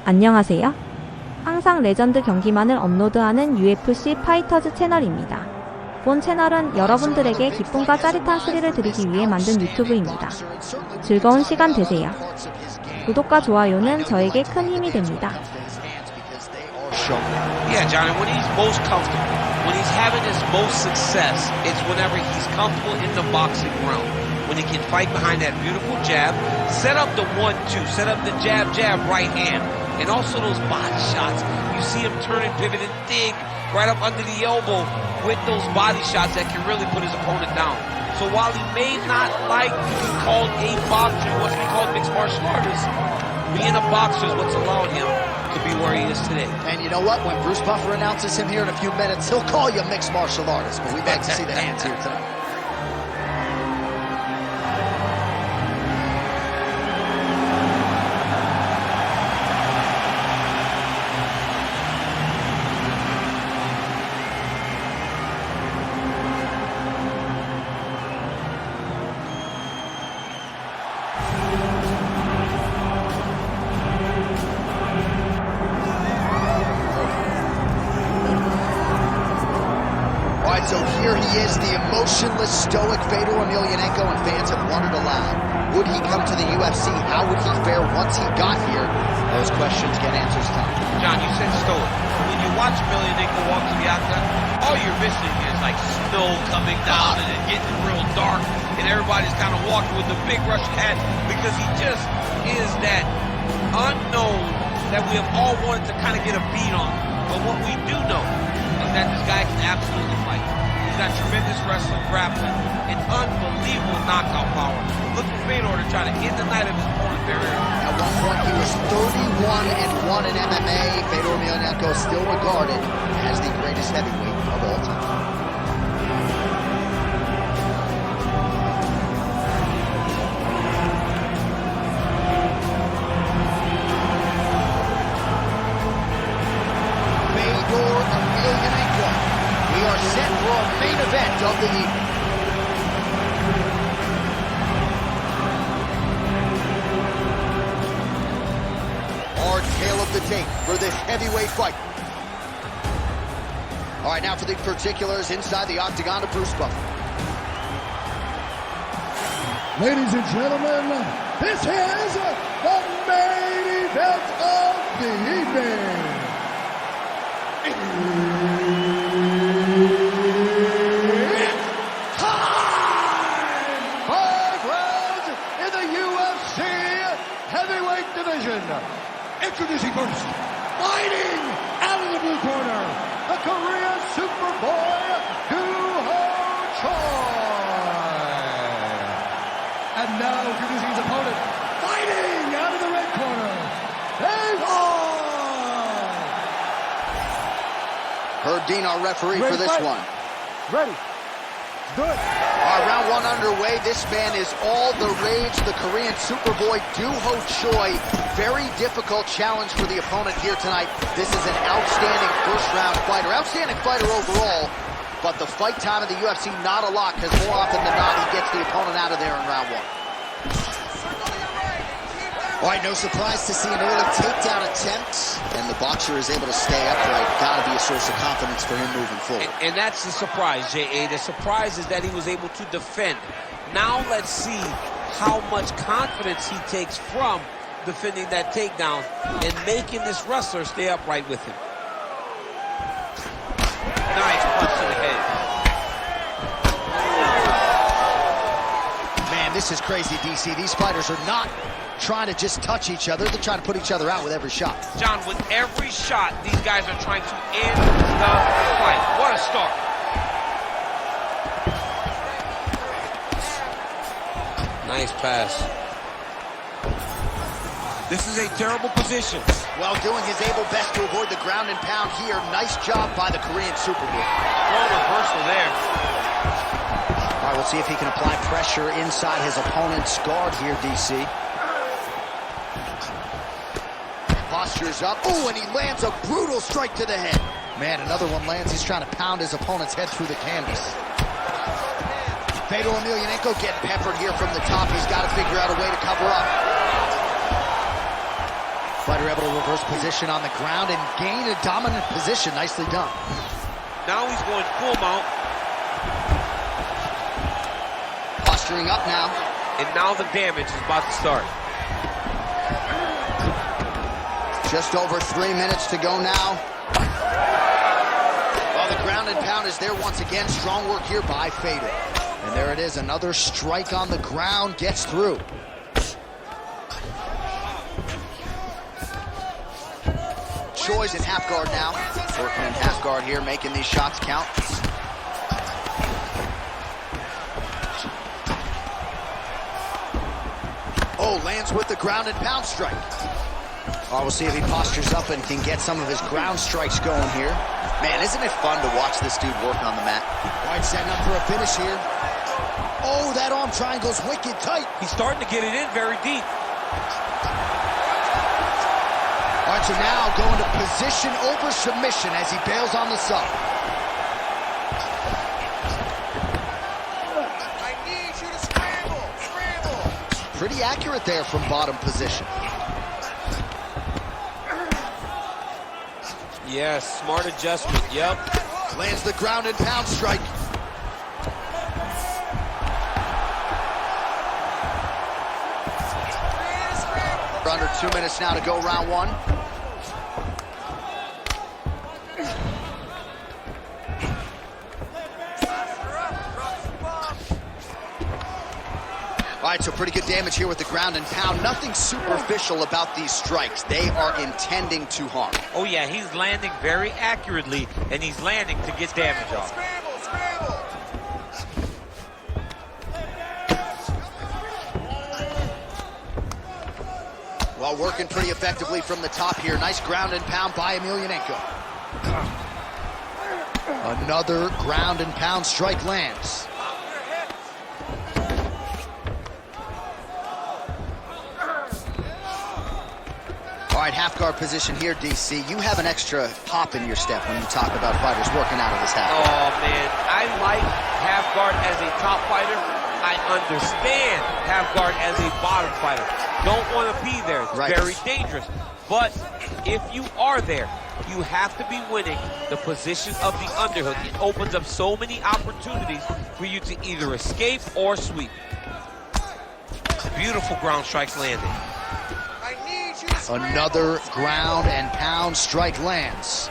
안녕하세요. 항상 레전드 경기만을 업로드하는 UFC 파이터즈 채널입니다. 본 채널은 여러분들에게 기쁨과 짜릿한 스릴을 드리기 위해 만든 유튜브입니다. 즐거운 시간 되세요. 구독과 좋아요는 저에게 큰 힘이 됩니다. Yeah, Johnny, when he's most comfortable, when he's having his most success, it's whenever he's comfortable in the boxing realm. When he can fight behind that beautiful jab, set up the 1-2, set up the jab, right hand, and also those body shots. You see him turn and pivot and dig right up under the elbow with those body shots that can really put his opponent down. So while he may not like to be called a boxer, what's be called mixed martial artist, being a boxer is what's allowed him to be where he is today. And you know what? When Bruce Buffer announces him here in a few minutes, he'll call you a mixed martial artist. But we'd like to see the hands here tonight. So here he is, the emotionless, stoic Fedor Emelianenko, and fans have wondered aloud. Would he come to the UFC? How would he fare once he got here? Those questions get answers time. John, you said stoic. When you watch Emelianenko walk to the octagon, all you're missing is like snow coming down and it getting real dark, and everybody's kind of walking with a big Russian hat because he just is that unknown that we have all wanted to kind of get a beat on. But what we do know is that this guy can absolutely fight. He's got tremendous wrestling, grappling, and unbelievable knockout power. Look for Fedor to try to end the night of his opponent barrier. At one point, he was 31-1 in MMA. Fedor Emelianenko is still regarded as the greatest heavyweight of all time. We are set for a main event of the evening. Hard tail of the tape for this heavyweight fight. All right, now for the particulars inside the octagon of Bruce Buffer. Ladies and gentlemen, this is the main event of the evening. Introducing first, fighting out of the blue corner, the Korean Superboy, Doo-Ho Choi. And now introducing his opponent, fighting out of the red corner, Dave Herb Dean, our referee for this one. Ready. Good. All right, round one underway. This man is all the rage, the Korean Superboy, Doo-Ho Choi. Very difficult challenge for the opponent here tonight. This is an outstanding first-round fighter. Outstanding fighter overall, but the fight time of the UFC, not a lot, because more often than not, he gets the opponent out of there in round one. All right, no surprise to see an early takedown attempt, and the boxer is able to stay upright. Got to be a source of confidence for him moving forward. And that's the surprise, J.A. The surprise is that he was able to defend. Now let's see how much confidence he takes from defending that takedown and making this wrestler stay upright with him. Nice punch to the head. Man, this is crazy, DC. These fighters are not trying to just touch each other. They're trying to put each other out with every shot. John, with every shot, these guys are trying to end the fight. What a start. Nice pass. This is a terrible position. Well, doing his able best to avoid the ground and pound here. Nice job by the Korean Superboy. Strong reversal there. All right, we'll see if he can apply pressure inside his opponent's guard here, DC. Postures up. Oh, and he lands a brutal strike to the head. Man, another one lands. He's trying to pound his opponent's head through the canvas. Fedor Emelianenko getting peppered here from the top. He's got to figure out a way to cover up. Fighter able to reverse position on the ground and gain a dominant position. Nicely done. Now he's going full mount. Posturing up now. And now the damage is about to start. Just over 3 minutes to go now. Well, the ground and pound is there once again. Strong work here by Fader. And there it is, another strike on the ground, gets through. Choi's in half guard now. Working in half guard here, making these shots count. Oh, lands with the ground and pound strike. Oh, we'll see if he postures up and can get some of his ground strikes going here. Man, isn't it fun to watch this dude work on the mat? All right, setting up for a finish here. Oh, that arm triangle's wicked tight. He's starting to get it in very deep. All right, so now going to position over submission as he bails on the sub. I need you to scramble, scramble. Pretty accurate there from bottom position. Yes, smart adjustment, yep. Lands the ground and pound strike. We're under 2 minutes now to go round one. All right, so pretty good damage here with the ground and pound. Nothing superficial about these strikes. They are intending to harm. Oh yeah, he's landing very accurately, and he's landing to get damage off. Scramble, scramble. Well, working pretty effectively from the top here. Nice ground and pound by Emelianenko. Another ground and pound strike lands. All right, half guard position here, DC. You have an extra pop in your step when you talk about fighters working out of this half guard. Oh man, I like half guard as a top fighter. I understand half guard as a bottom fighter. Don't want to be there. It's Right. very dangerous. But if you are there, you have to be winning the position of the underhook. It opens up so many opportunities for you to either escape or sweep. Beautiful ground strikes landing. I need you to scramble. Another ground and pound strike lands.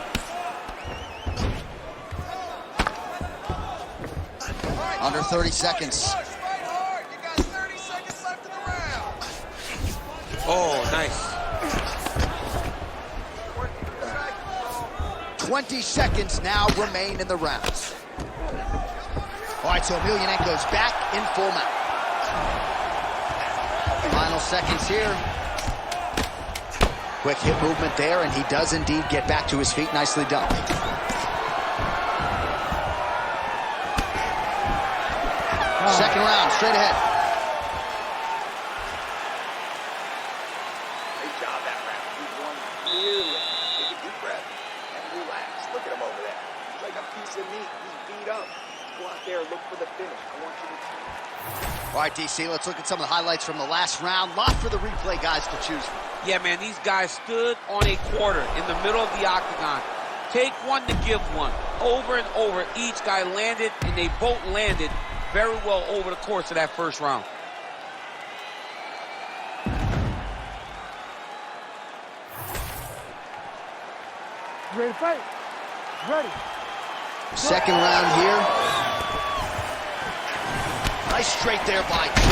Under 30 seconds. Fight hard. You got 30 seconds left in the round. Oh, nice. 20 seconds now remain in the rounds. All right, so Emelianenko's back in full mount. Final seconds here. Quick hip movement there, and he does indeed get back to his feet. Nicely done. Second round, straight ahead. Great job that round. He won clearly. Take a deep breath and relax. Look at him over there. He's like a piece of meat. He's beat up. Go out there, look for the finish. I want you to. All right, DC, let's look at some of the highlights from the last round. Lot for the replay guys to choose from. Yeah, man, these guys stood on a quarter in the middle of the octagon. Take one to give one. Over and over, each guy landed, and they both landed very well over the course of that first round. Ready to fight? Ready. Second round here. Nice straight there by Choi.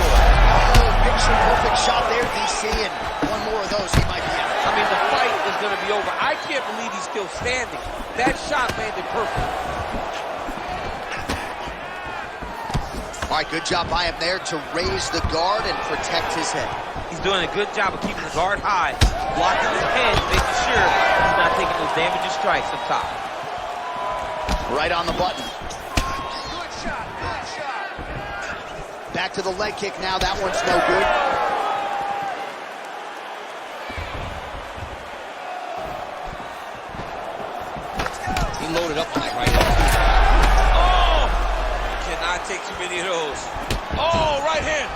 Oh, picture perfect shot there, DC, and one more of those, he might be out. I mean, the fight is going to be over. I can't believe he's still standing. That shot landed perfect. All right, good job by him there to raise the guard and protect his head. He's doing a good job of keeping the guard high, blocking his head, making sure he's not taking those damaging strikes up top. Right on the button. Good shot, good shot. Back to the leg kick now. That one's no good. He loaded up on that right hand. Oh! Cannot take too many of those. Oh, right hand.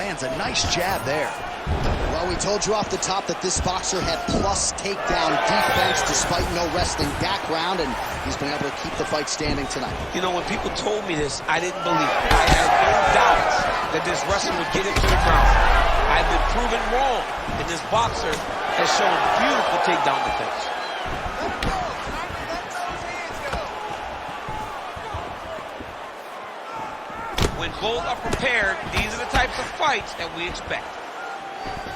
lands a nice jab there. Well, we told you off the top that this boxer had plus takedown defense despite no wrestling background, and he's been able to keep the fight standing tonight. You know, when people told me this, I didn't believe it. I had no doubts that this wrestler would get him to the ground. I've been proven wrong, and this boxer has shown beautiful takedown defense. When both are prepared, these are the types of fights that we expect.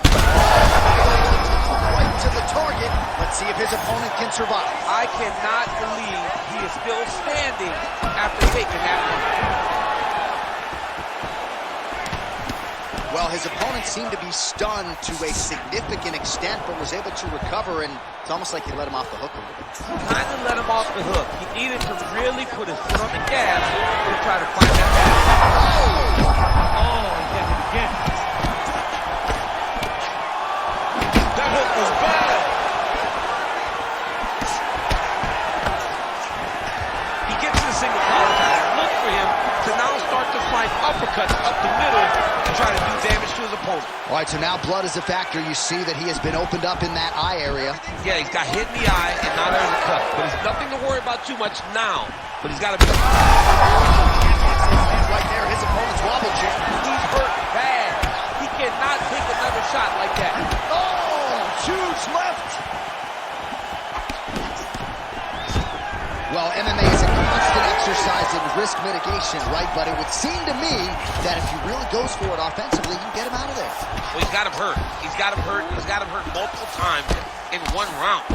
Right to the target. Let's see if his opponent can survive. I cannot believe he is still standing after taking that one. Well, his opponent seemed to be stunned to a significant extent, but was able to recover, and it's almost like he let him off the hook a little bit. Kind of let him off the hook. He needed to really put his foot on the gas to try to find that balance. Oh, he did it again. That hook was bad. He gets to the single collar. Look for him to now start to find uppercuts up the middle and try to do damage to his opponent. All right, so now blood is a factor. You see that he has been opened up in that eye area. Yeah, he's got hit in the eye and now there's a cut. But it's nothing to worry about too much now. But he's got to be... Right there, his opponent's wobble chip. He's hurt bad. He cannot take another shot like that. Oh, huge left. Well, MMA is a constant exercise in risk mitigation, right? But it would seem to me that if he really goes for it offensively, you can get him out of there. Well, he's got him hurt. He's got him hurt. He's got him hurt multiple times in one round.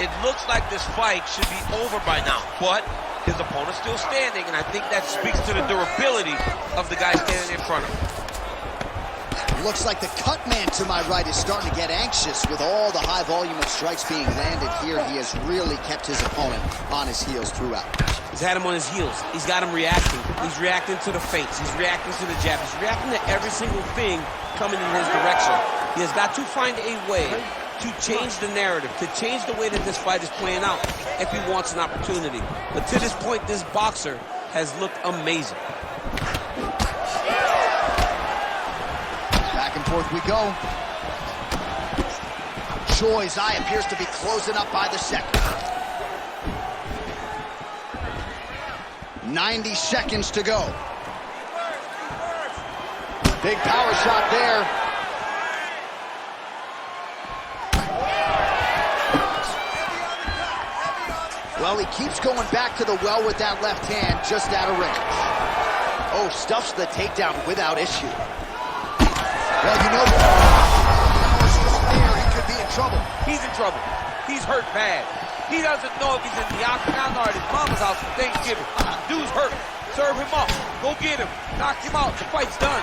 It looks like this fight should be over by now, but his opponent's still standing, and I think that speaks to the durability of the guy standing in front of him. Looks like the cut man to my right is starting to get anxious with all the high volume of strikes being landed here. He has really kept his opponent on his heels throughout. He's had him on his heels. He's got him reacting. He's reacting to the feints. He's reacting to the jab. He's reacting to every single thing coming in his direction. He has got to find a way to change the narrative, to change the way that this fight is playing out if he wants an opportunity. But to this point, this boxer has looked amazing. Back and forth we go. Choi's eye appears to be closing up by the second. 90 seconds to go. Big power shot there. Well, he keeps going back to the well with that left hand, just out of range. Oh, stuffs the takedown without issue. Well, you know, he could be in trouble. He's in trouble. He's hurt bad. He doesn't know if he's in the octagon or at his mama's house for Thanksgiving. Dude's hurt. Serve him up. Go get him. Knock him out. The fight's done.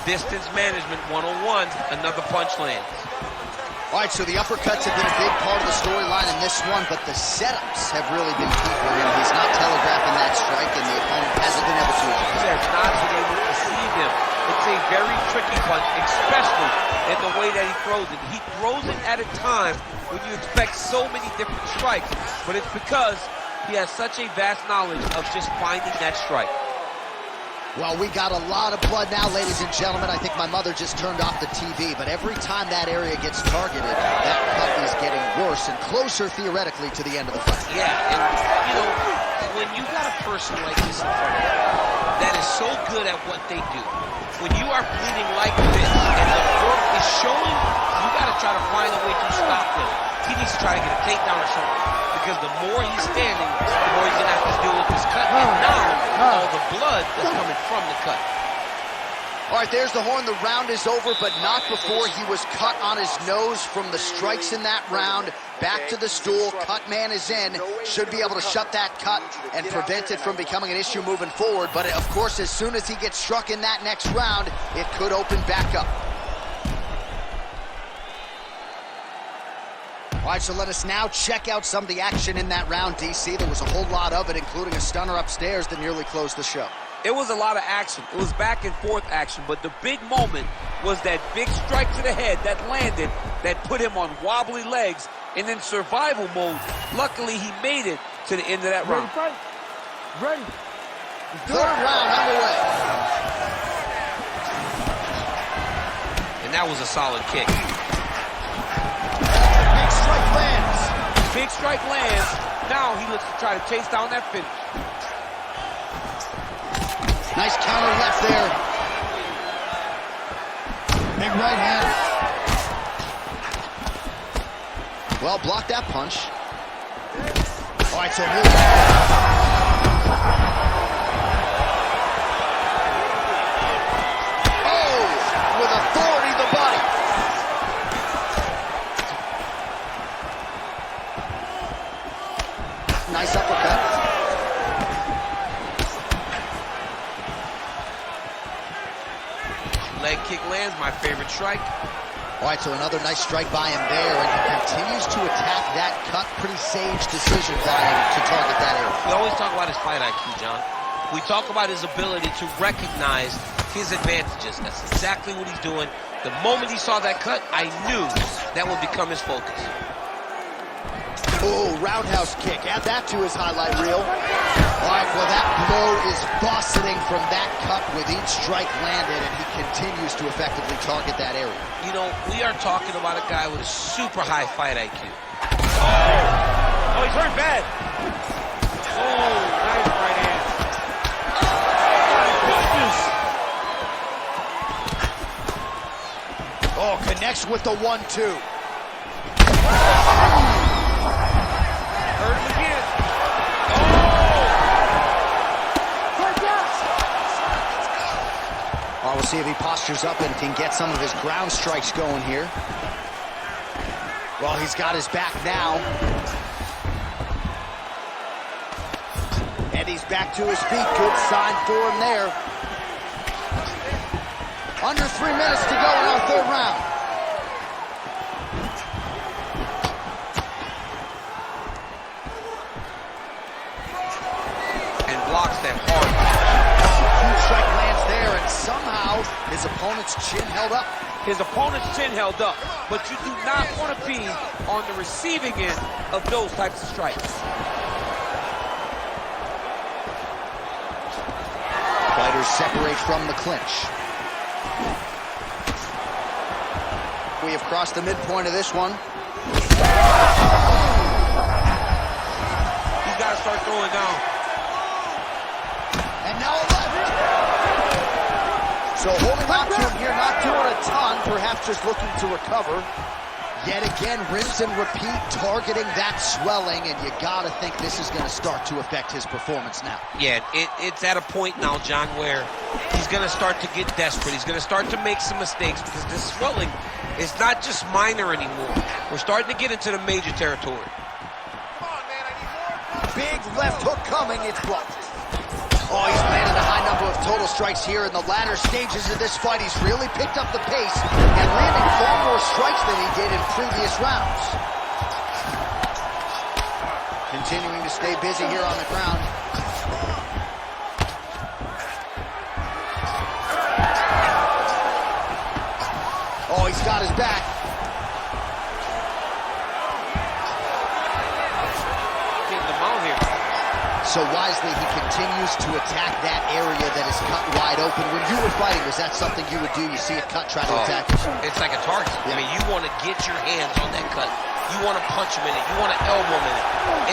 Distance management 101. Another punch lands. All right, so the uppercuts have been a big part of the storyline in this one, but the setups have really been key for him. He's not telegraphing that strike, and the opponent hasn't been able to adjust. He has not been able to see him. It's a very tricky punch, especially in the way that he throws it. He throws it at a time when you expect so many different strikes, but it's because he has such a vast knowledge of just finding that strike. Well, we got a lot of blood now, ladies and gentlemen. I think my mother just turned off the TV, but every time that area gets targeted, that cut is getting worse and closer, theoretically, to the end of the fight. Yeah, and, you know, when you got a person like this in front of you that is so good at what they do, when you are bleeding like this and the work is showing, you got to try to find a way to stop him. He needs to try to get a takedown or something, because the more he's standing, the more he's going to have to deal with this cut. And now, all the blood that's coming from the cut. All right, there's the horn. The round is over, but not before he was cut on his nose from the strikes in that round. Back to the stool. Cut man is in. Should be able to shut that cut and prevent it from becoming an issue moving forward. But, of course, as soon as he gets struck in that next round, it could open back up. All right, so let us now check out some of the action in that round, DC. There was a whole lot of it, including a stunner upstairs that nearly closed the show. It was a lot of action. It was back and forth action, but the big moment was that big strike to the head that landed, that put him on wobbly legs and in survival mode. Luckily, he made it to the end of that round. Ready, fight. Ready. Third round underway. That was a solid kick. Big strike lands. Big strike lands. Now he looks to try to chase down that finish. Nice counter left there. Big right hand. Well, blocked that punch. All right, so move. Oh, with authority, the body. Nice uppercut. Leg kick lands, my favorite strike. All right, so another nice strike by him there, and he continues to attack that cut. Pretty sage decision by him to target that area. We always talk about his fight IQ, John. We talk about his ability to recognize his advantages. That's exactly what he's doing. The moment he saw that cut, I knew that would become his focus. Oh, roundhouse kick. Add that to his highlight reel. All right, well, that blow is busting from that cut with each strike landed, and he continues to effectively target that area. You know, we are talking about a guy with a super high fight IQ. Oh, he's hurt bad. Oh, nice right hand. Oh, connects with the 1-2. Hurt him again. Oh, we'll see if he postures up and can get some of his ground strikes going here. Well, he's got his back now. And he's back to his feet. Good sign for him there. Under 3 minutes to go in our third round. And blocks that hard. Huge strike lands there, and somehow his opponent's chin held up. His opponent's chin held up, but you do not want to be on the receiving end of those types of strikes. Fighters separate from the clinch. We have crossed the midpoint of this one. He's got to start throwing down. And now a left. So holding on to him here, not doing a ton, perhaps just looking to recover. Yet again, rinse and repeat, targeting that swelling, and you gotta think this is gonna start to affect his performance now. Yeah, it's at a point now, John, where he's gonna start to get desperate. He's gonna start to make some mistakes because this swelling is not just minor anymore. We're starting to get into the major territory. Big left hook coming, it's blocked. Oh, he's landed a high number of total strikes here in the latter stages of this fight. He's really picked up the pace and landing far more strikes than he did in previous rounds. Continuing to stay busy here on the ground. Oh, he's got his back. Getting the mount here. So wisely, he continues to attack that area that is cut wide open. When you were fighting, was that something you would do? You see a cut, try to attack it? It's like a target. Yeah. I mean, you want to get your hands on that cut. You want to punch him in it. You want to elbow him in it.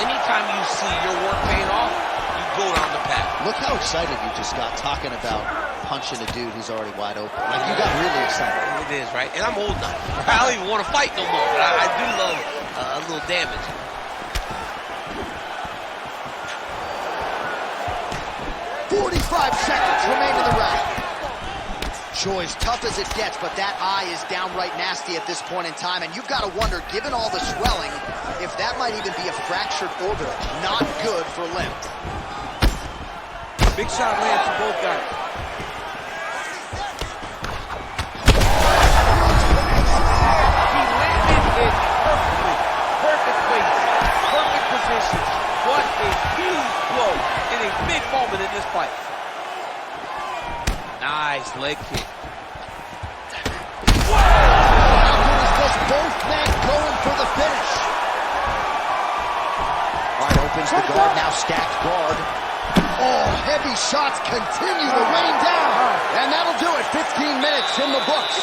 Anytime you see your work paying off, you go down the path. Look how excited you just got talking about punching a dude who's already wide open. Like, you got really excited. It is, right? And I'm old now. I don't even want to fight no more, but I do love a little damage. 45 seconds remain in the round. Sure, as tough as it gets, but that eye is downright nasty at this point in time, and you've got to wonder, given all the swelling, if that might even be a fractured orbital. Not good for Lim. Big shot lands for both guys. He landed it perfectly. Perfect place. Perfect position. What a huge blow in a big moment in this fight. Nice leg kick. How good is this? Both men going for the finish. All right, opens the guard, now stacked guard. Oh, heavy shots continue to rain down. And that'll do it. 15 minutes in the books.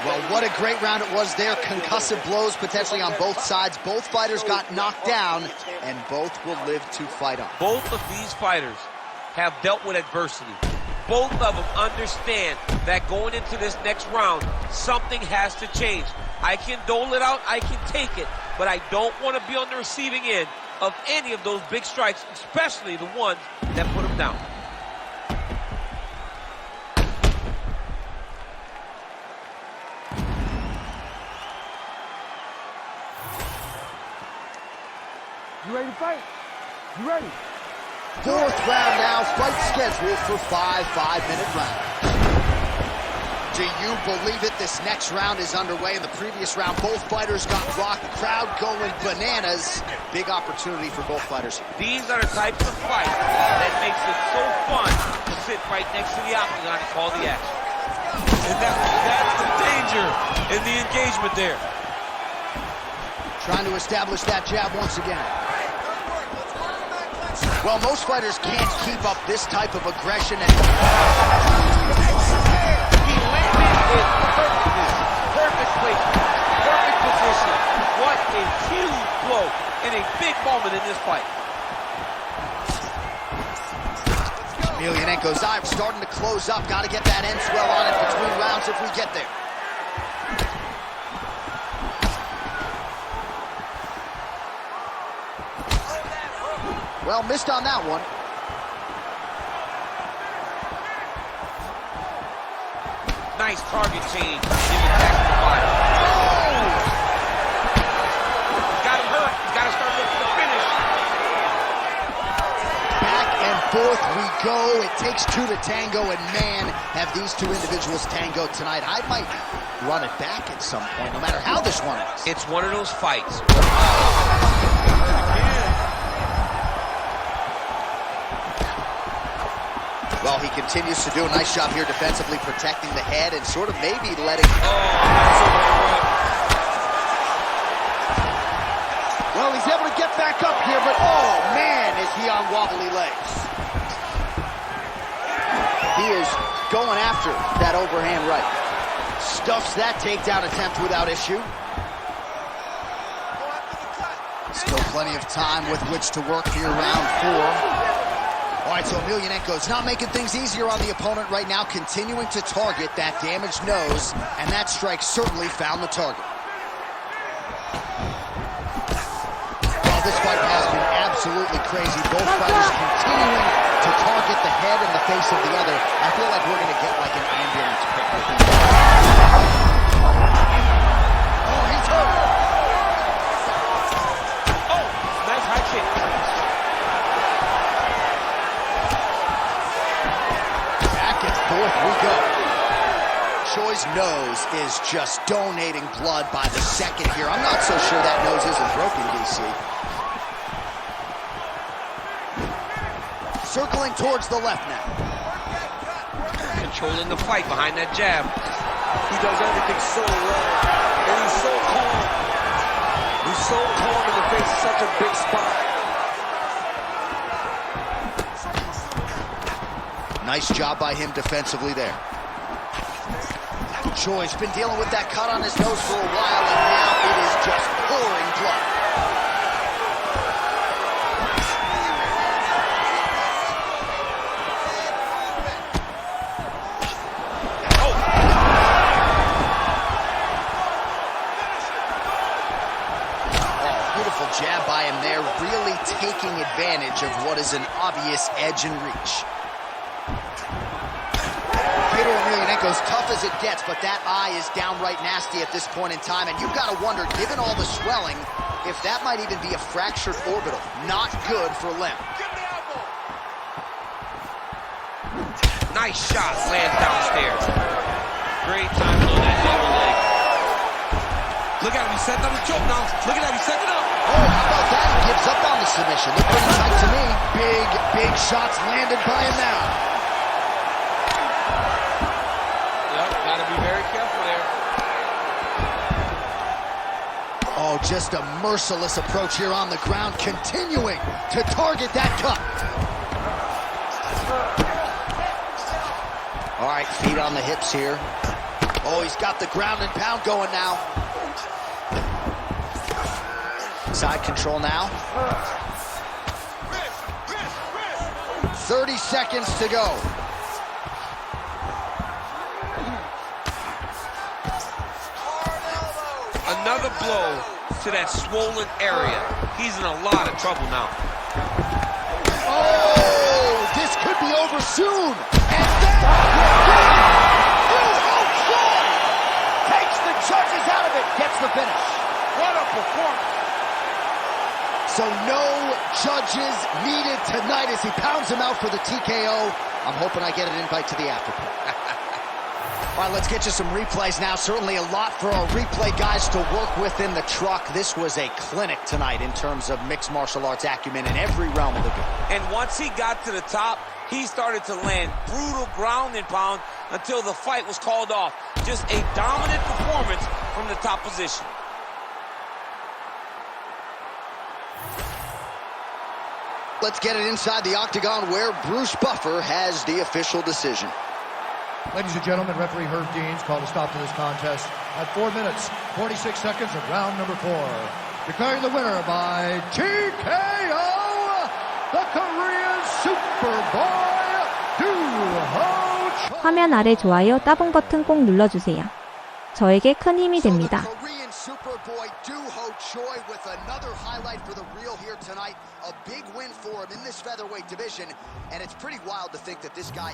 Well, what a great round it was there. Concussive blows potentially on both sides. Both fighters got knocked down, and both will live to fight on. Both of these fighters have dealt with adversity. Both of them understand that going into this next round, something has to change. I can dole it out, I can take it, but I don't want to be on the receiving end of any of those big strikes, especially the ones that put him down. You ready to fight? You ready? Fourth round now, fight scheduled for 5 5-minute rounds. Do you believe it? This next round is underway. In the previous round, both fighters got rocked. Crowd going bananas. Big opportunity for both fighters. These are the types of fights that makes it so fun to sit right next to the octagon and call the action. And that's the danger in the engagement there. Trying to establish that jab once again. Well, most fighters can't keep up this type of aggression. And He landed in perfect placement, perfect position. What a huge blow and a big moment in this fight. Emelianenko's eye starting to close up. Got to get that end swell on it between rounds if we get there. Well, missed on that one. Nice target change in the back of the body. Oh! He's got him hurt. He's got to start looking for the finish. Back and forth we go. It takes two to tango, and man, have these two individuals tangoed tonight. I might run it back at some point, no matter how this one is. It's one of those fights. Well, he continues to do a nice job here defensively, protecting the head and sort of maybe letting... Well, he's able to get back up here, but oh, man, is he on wobbly legs. He is going after that overhand right. Stuffs that takedown attempt without issue. Still plenty of time with which to work here, round 4. All right, so Emelianenko's not making things easier on the opponent right now, continuing to target that damaged nose, and that strike certainly found the target. Well, this fight has been absolutely crazy. Both fighters continuing to target the head and the face of the other. I feel like we're going to get like an ambulance pick with these. Oh, he's hurt. Oh, nice high kick. Fourth we go. Choi's nose is just donating blood by the second here. I'm not so sure that nose isn't broken, DC. Circling towards the left now. Controlling the fight behind that jab. He does everything so well, and he's so calm. He's so calm in the face of such a big spot. Nice job by him defensively there. Choi's been dealing with that cut on his nose for a while, and now it is just pouring blood. Oh, beautiful jab by him there, really taking advantage of what is an obvious edge and reach. Emelianenko's tough as it gets, but that eye is downright nasty at this point in time, and you've got to wonder, given all the swelling, if that might even be a fractured orbital. Not good for Lim. Nice shot, lands downstairs. Great time on that lower leg. Look at him, he's setting up a choke now. Look at that, he's setting up. Oh, how about that? He gives up on the submission. Look pretty tight to me. Big shots landed by him now. Gotta be very careful there. Oh, just a merciless approach here on the ground, continuing to target that cut. All right, feet on the hips here. Oh, he's got the ground and pound going now. Side control now. 30 seconds to go. Another blow to that swollen area. He's in a lot of trouble now. Oh, this could be over soon. And then takes the judges out of it, gets the finish. What a performance. So no judges needed tonight as he pounds him out for the TKO. I'm hoping I get an invite to the after party. All right, let's get you some replays now. Certainly a lot for our replay guys to work with in the truck. This was a clinic tonight in terms of mixed martial arts acumen in every realm of the game. And once he got to the top, he started to land brutal ground and pound until the fight was called off. Just a dominant performance from the top position. Let's get it inside the octagon where Bruce Buffer has the official decision. Ladies and gentlemen, referee Herb Deans called a stop to this contest at 4 minutes, 46 seconds of round number 4. Declaring the winner by TKO, the Korean Superboy, Duho Choi. 화면 아래 좋아요 따봉 버튼 꼭 눌러주세요. 저에게 큰 힘이 됩니다. So the Korean Superboy Duho Choi with another highlight for the reel here tonight. A big win for him in this featherweight division, and it's pretty wild to think that this guy